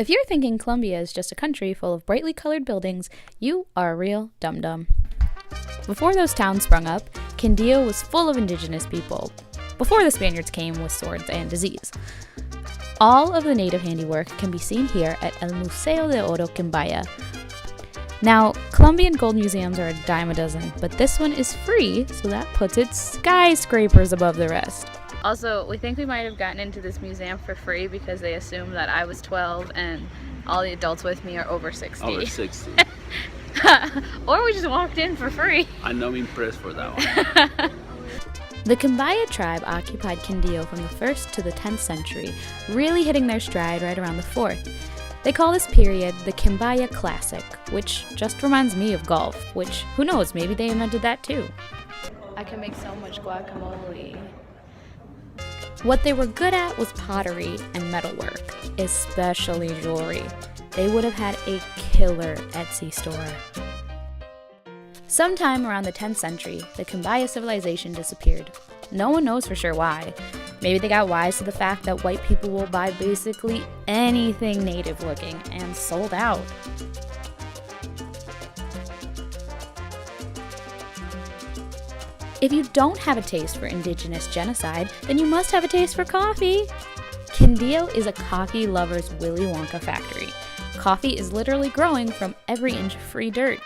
If you're thinking Colombia is just a country full of brightly colored buildings, you are a real dum-dum. Before those towns sprung up, Quindio was full of indigenous people, before the Spaniards came with swords and disease. All of the native handiwork can be seen here at El Museo de Oro Quimbaya. Now, Colombian gold museums are a dime a dozen, but this one is free, so that puts it skyscrapers above the rest. Also, we think we might have gotten into this museum for free because they assumed that I was 12 and all the adults with me are over 60. Over 60. Or we just walked in for free. I'm not impressed for that one. The Quimbaya tribe occupied Quindio from the 1st to the 10th century, really hitting their stride right around the 4th. They call this period the Quimbaya Classic, which just reminds me of golf, which, who knows, maybe they invented that too. I can make so much guacamole. What they were good at was pottery and metalwork, especially jewelry. They would have had a killer Etsy store. Sometime around the 10th century, the Quimbaya civilization disappeared. No one knows for sure why. Maybe they got wise to the fact that white people will buy basically anything native looking and sold out. If you don't have a taste for indigenous genocide, then you must have a taste for coffee. Quindio is a coffee lover's Willy Wonka factory. Coffee is literally growing from every inch of free dirt.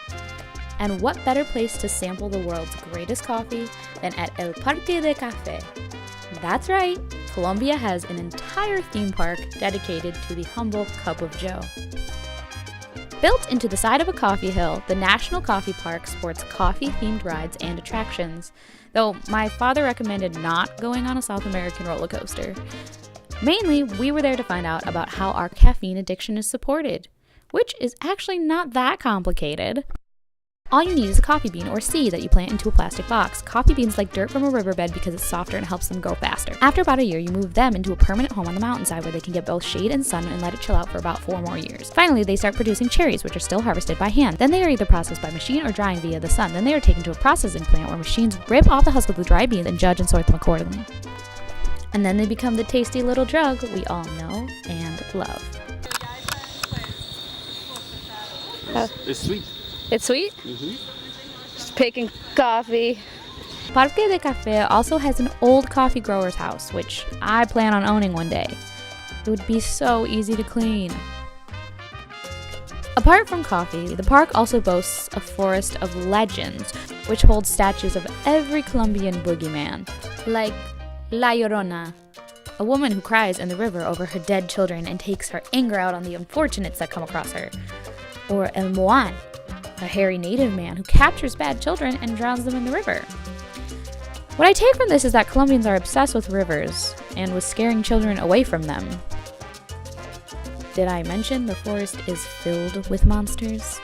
And what better place to sample the world's greatest coffee than at El Parque de Café? That's right, Colombia has an entire theme park dedicated to the humble cup of joe. Built into the side of a coffee hill, the National Coffee Park sports coffee-themed rides and attractions, though my father recommended not going on a South American roller coaster. Mainly, we were there to find out about how our caffeine addiction is supported, which is actually not that complicated. All you need is a coffee bean or seed that you plant into a plastic box. Coffee beans like dirt from a riverbed because it's softer and helps them grow faster. After about a year, you move them into a permanent home on the mountainside where they can get both shade and sun and let it chill out for about 4 more years. Finally, they start producing cherries, which are still harvested by hand. Then they are either processed by machine or drying via the sun. Then they are taken to a processing plant where machines rip off the husk of the dry beans and judge and sort them accordingly. And then they become the tasty little drug we all know and love. It's sweet. It's sweet? Mm-hmm. Just picking coffee. Parque de Café also has an old coffee grower's house, which I plan on owning one day. It would be so easy to clean. Apart from coffee, the park also boasts a forest of legends, which holds statues of every Colombian boogeyman, like La Llorona, a woman who cries in the river over her dead children and takes her anger out on the unfortunates that come across her, or El Moan, a hairy native man who captures bad children and drowns them in the river. What I take from this is that Colombians are obsessed with rivers and with scaring children away from them. Did I mention the forest is filled with monsters?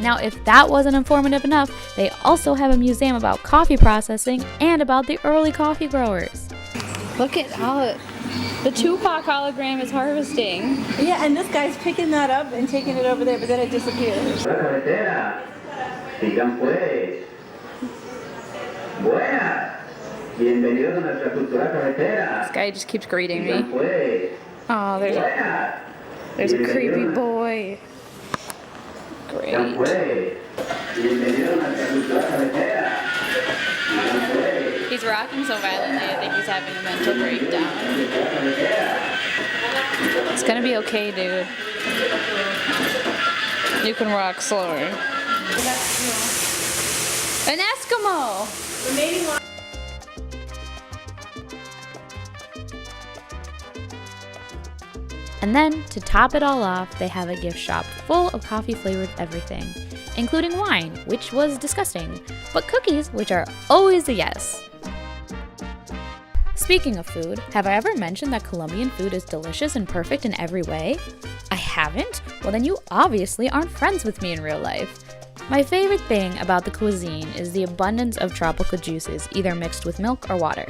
Now, if that wasn't informative enough, they also have a museum about coffee processing and about the early coffee growers. Look at how the Tupac hologram is harvesting. Yeah, and this guy's picking that up and taking it over there, but then it disappears. This guy just keeps greeting me. Oh, there's a creepy boy. Great. He's rocking so violently, I think he's having a mental breakdown. It's gonna be okay, dude. You can rock slower. An Eskimo! And then, to top it all off, they have a gift shop full of coffee-flavored everything, including wine, which was disgusting, but cookies, which are always a yes. Speaking of food, have I ever mentioned that Colombian food is delicious and perfect in every way? I haven't? Well, then you obviously aren't friends with me in real life. My favorite thing about the cuisine is the abundance of tropical juices, either mixed with milk or water,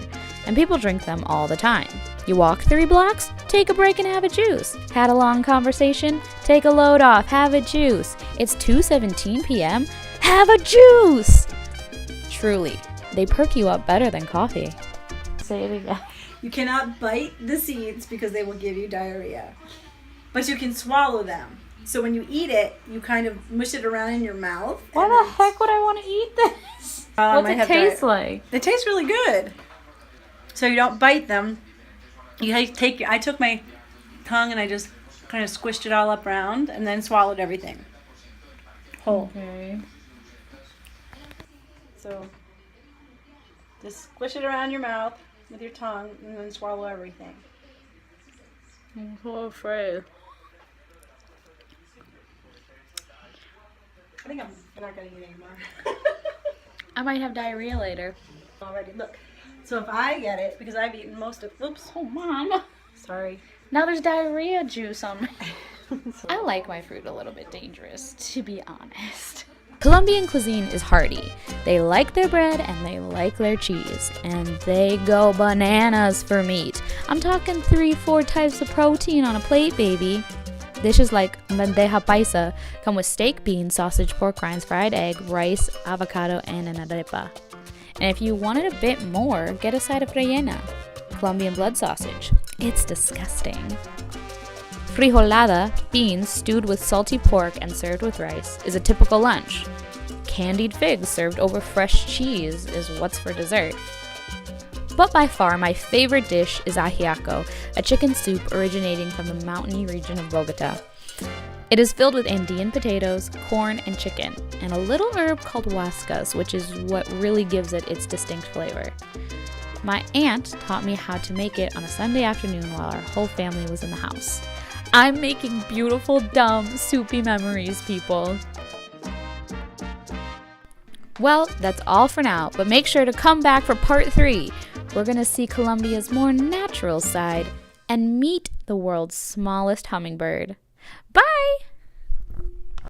and people drink them all the time. You walk 3 blocks? Take a break and have a juice. Had a long conversation? Take a load off, have a juice. It's 2:17 p.m. Have a juice! Truly, they perk you up better than coffee. Say it again. You cannot bite the seeds because they will give you diarrhea. but you can swallow them. So when you eat it, you kind of mush it around in your mouth. Why the heck would I want to eat this? What's it taste like? It tastes really good. So you don't bite them. I took my tongue and I just kind of squished it all up around and then swallowed everything whole. Okay. So just squish it around your mouth with your tongue and then swallow everything. I'm so afraid. I think I'm not going to eat anymore. I might have diarrhea later. Already, look. So if I get it, because I've eaten most of, oops. Oh, Mom. Sorry. Now there's diarrhea juice on my... I like my fruit a little bit dangerous, to be honest. Colombian cuisine is hearty. They like their bread and they like their cheese. And they go bananas for meat. I'm talking 3-4 types of protein on a plate, baby. Dishes like bandeja paisa come with steak, beans, sausage, pork rinds, fried egg, rice, avocado, and an arepa. And if you wanted a bit more, get a side of rellena, Colombian blood sausage. It's disgusting. Frijolada, beans stewed with salty pork and served with rice, is a typical lunch. Candied figs served over fresh cheese is what's for dessert. But by far my favorite dish is ajiaco, a chicken soup originating from the mountainy region of Bogota. It is filled with Andean potatoes, corn, and chicken, and a little herb called huascas, which is what really gives it its distinct flavor. My aunt taught me how to make it on a Sunday afternoon while our whole family was in the house. I'm making beautiful, dumb, soupy memories, people. Well, that's all for now, but make sure to come back for part 3. We're going to see Colombia's more natural side and meet the world's smallest hummingbird. Bye!